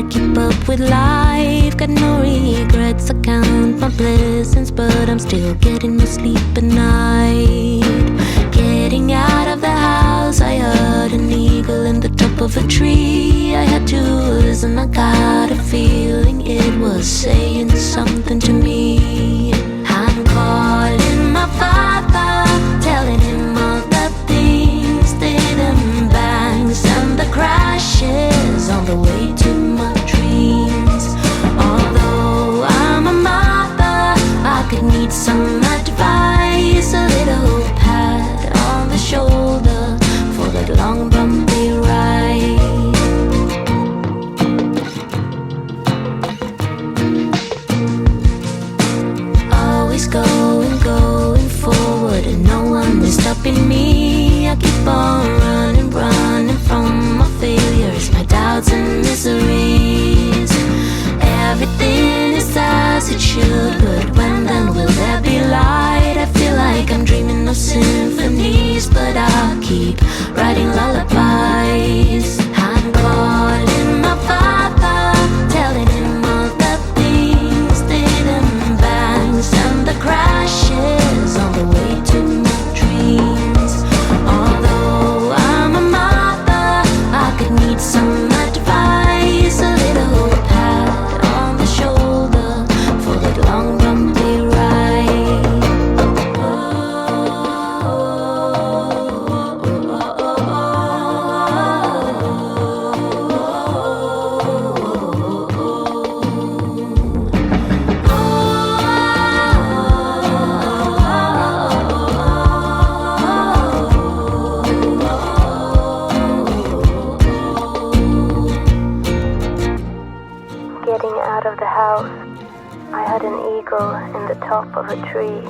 gotta keep up with life. Got no regrets, I count my blessings, but I'm still getting no sleep at night. Getting out of the house, I heard an eagle in the top of a tree. I had to listen, I got a feeling it was saying something to me. I'm calling my father, telling him all the things that and bangs and the crashes on the way to my dreams. Although I'm a mother, I could need some advice, a little pat on the shoulder for that long bumpy ride. Always going forward, and no one is stopping me. I keep on running from my failures, my doubts and miseries. Everything is as it should, but when then will there be light? I feel like I'm dreaming of symphonies, but I'll keep writing lullabies. I'm calling my father, telling him all the things that and bangs and the crashes on the way to my dreams. Although I'm a mother, I could need some advice, a little pat on the shoulder for that long bumpy ride. Getting out of the house, I had an eagle in the top of a tree.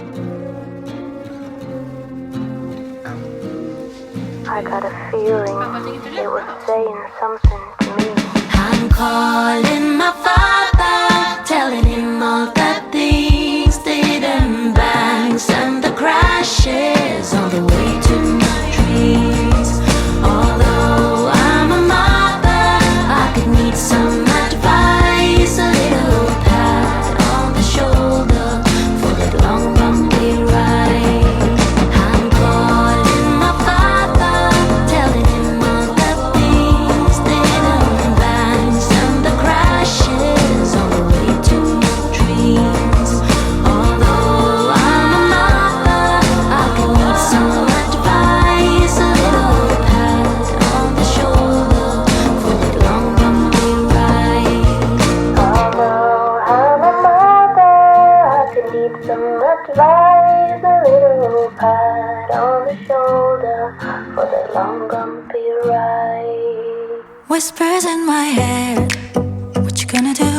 I got a feeling it was saying something to me. I'm calling my father, telling him all the things that and bangs and the crashes on the way to my dreams. Although I'm a mother, I could need some advice, a little pat on the shoulder for that long bumpy ride. I'm calling my father, telling him all the things that and bangs and the crashes on the way to my dreams. Although I'm a mother, I could need some advice, a little pat on the shoulder for that long bumpy ride. Although I'm a mother, I could need some advice, a little pat on the shoulder for that long bumpy ride. Whispers in my head, what you gonna do?